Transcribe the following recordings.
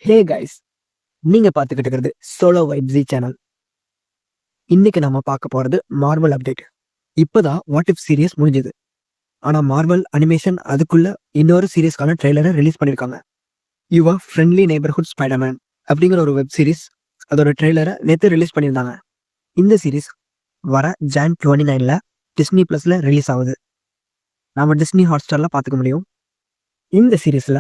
Hey guys, நீங்க பார்த்துக்கிட்டு இருக்கிறது சோலோ வைப்ஸி சேனல். இன்னைக்கு நம்ம பார்க்க போறது மார்வல் அப்டேட். இப்பதான் வாட் இஃப் சீரிஸ் முடிஞ்சது. ஆனா மார்வல் அனிமேஷன் அதுக்குள்ள இன்னொரு சீரிஸ்க்கான ட்ரெய்லரை ரிலீஸ் பண்ணிருக்காங்க. யுவர் ஃப்ரெண்ட்லி நெய்பர்ஹுட் ஸ்பைடர்மேன் அப்படிங்கிற ஒரு வெப் சீரிஸ் அதோட ட்ரெய்லரை நேற்று ரிலீஸ் பண்ணியிருந்தாங்க. இந்த சீரிஸ் வர ஜான் 29ல டிஸ்னி பிளஸ்ல ரிலீஸ் ஆகுது. நம்ம டிஸ்னி ஹாட்ஸ்டார்ல பார்த்துக்க முடியும். இந்த சீரிஸ்ல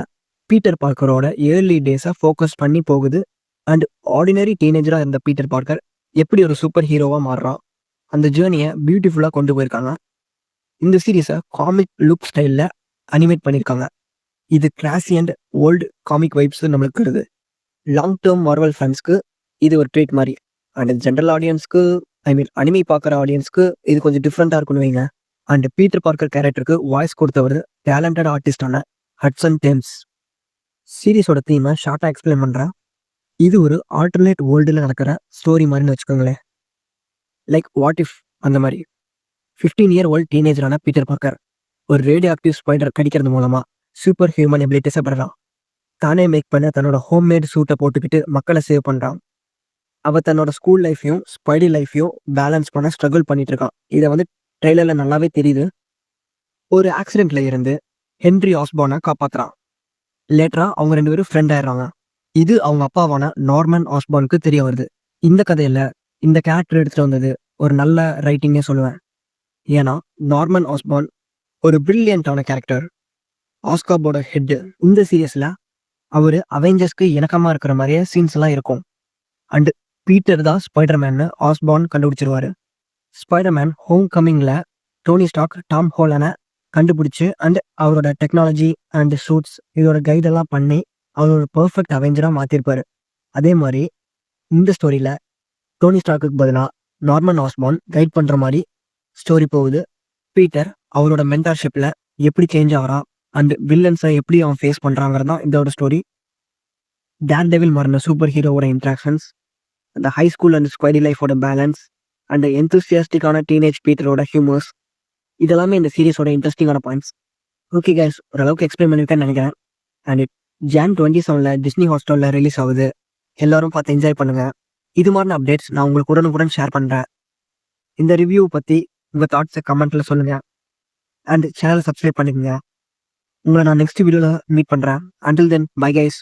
பீட்டர் பார்க்கரோட ஏர்லி டேஸை ஃபோக்கஸ் பண்ணி போகுது. அண்ட் ஆர்டினரி டீனேஜரா இருந்த பீட்டர் பார்க்கர் எப்படி ஒரு சூப்பர் ஹீரோவா மாறுறான், அந்த ஜேர்னியை பியூட்டிஃபுல்லா கொண்டு போயிருக்காங்க. இந்த சீரீஸை காமிக் லுக் ஸ்டைல்ல அனிமேட் பண்ணியிருக்காங்க. இது கிளாசி அண்ட் ஓல்டு காமிக் வைப்ஸ் நம்மளுக்கு வருது. லாங் டேர்ம் மார்வல் ஃபேன்ஸ்க்கு இது ஒரு ட்ரீட் மாதிரி. அண்ட் ஜென்ரல் ஆடியன்ஸ்க்கு, அனிமே பார்க்குற ஆடியன்ஸ்க்கு இது கொஞ்சம் டிஃப்ரெண்ட்டாக இருக்குன்னு வைங்க. அண்ட் பீட்டர் பார்க்கர் கேரக்டருக்கு வாய்ஸ் கொடுத்தவர் டேலண்டட் ஆர்டிஸ்டான ஹட்சன் டேம்ஸ். சீரீஸோட தீமை ஷார்ட்டாக எக்ஸ்பிளைன் பண்ணுறேன். இது ஒரு ஆல்டர்னேட் வேர்ல்டில் நடக்கிற ஸ்டோரி மாதிரின்னு வச்சுக்கோங்களேன். லைக் வாட் இஃப் அந்த மாதிரி 15 ஓல்ட் டீனேஜரான பீட்டர் பார்க்கர் ஒரு ரேடியோ ஆக்டிவ் ஸ்பைடர் கடிக்கிறது மூலமாக சூப்பர் ஹியூமன் எபிலிட்டிஸை பெறலாம். தானே மேக் பண்ண தன்னோட ஹோம்மேட் சூட்டை போட்டுக்கிட்டு மக்களை சேவ் பண்ணுறான். அவள் தன்னோட ஸ்கூல் லைஃப்பையும் ஸ்பைடி லைஃப்பையும் பேலன்ஸ் பண்ண ஸ்ட்ரகிள் பண்ணிட்டு இருக்கான். இதை வந்து ட்ரெய்லரில் நல்லாவே தெரியுது. ஒரு ஆக்சிடென்ட்ல இருந்து ஹென்ரி ஆஸ்பானை காப்பாற்றுறான். லேட்டரா அவங்க 2 பேரும் ஃப்ரெண்ட் ஆயிடுறாங்க. இது அவங்க அப்பாவான நார்மன் ஆஸ்பானுக்கு தெரிய வருது. இந்த கதையில இந்த கேரக்டர் எடுத்துட்டு வந்தது ஒரு நல்ல ரைட்டிங்கே சொல்லுவேன். ஏன்னா நார்மன் ஆஸ்பான் ஒரு பிரில்லியண்டான கேரக்டர். ஆஸ்காபோட ஹெட். இந்த சீரியஸ்ல அவரு அவெஞ்சர்ஸ்க்கு இணக்கமா இருக்கிற மாதிரியே சீன்ஸ் எல்லாம் இருக்கும். அண்ட் பீட்டர் தான் ஸ்பைடர்மேன் ஆஸ்பான் கண்டுபிடிச்சிருவாரு. ஸ்பைடர்மேன் ஹோம் கமிங்ல டோனி ஸ்டார்க் டாம் ஹோலனை கண்டுபிடிச்சு அண்ட் அவரோட டெக்னாலஜி அண்ட் சூட்ஸ் இதோட கைடெல்லாம் பண்ணி அவர் ஒரு பர்ஃபெக்ட் அவெஞ்சராக மாற்றிருப்பாரு. அதே மாதிரி இந்த ஸ்டோரியில் டோனி ஸ்டார்க்குக்கு பதிலாக நார்மன் ஆஸ்பான் கைட் பண்ணுற மாதிரி ஸ்டோரி போகுது. பீட்டர் அவரோட மென்டார்ஷிப்பில் எப்படி சேஞ்ச் ஆகிறான் அண்ட் வில்லன்ஸை எப்படி அவன் ஃபேஸ் பண்ணுறாங்கிறது தான் இதோட ஸ்டோரி. டேர் டெவில் மாறின சூப்பர் ஹீரோவோட இன்ட்ராக்ஷன்ஸ், அந்த ஹை ஸ்கூல் அண்ட் ஸ்குவைடி லைஃபோட பேலன்ஸ் அண்ட் எந்தூசியாஸ்டிக்கான டீனேஜ் பீட்டரோட ஹியூமர்ஸ், இதெல்லாமே இந்த சீரிஸோட இன்ட்ரெஸ்டிங்கான பாயிண்ட்ஸ். ஓகே கைஸ், ஓரளவுக்கு எக்ஸ்பிளைன் பண்ணியிருக்கேன்னு நினைக்கிறேன். அண்ட் ஜான் 27ல டிஸ்னி ஹாட்ஸ்டாரில் ரிலீஸ் ஆகுது. எல்லாரும் பார்த்து என்ஜாய் பண்ணுங்க. இது மாதிரின அப்டேட்ஸ் நான் உங்களுக்கு உடனுக்குடன் ஷேர் பண்ணுறேன். இந்த ரிவ்யூ பற்றி உங்கள் தாட்ஸை கமெண்ட்டில் சொல்லுங்கள். அண்ட் சேனலை சப்ஸ்கிரைப் பண்ணிக்கோங்க. உங்களை நான் நெக்ஸ்ட் வீடியோவில் மீட் பண்ணுறேன். Until then bye guys.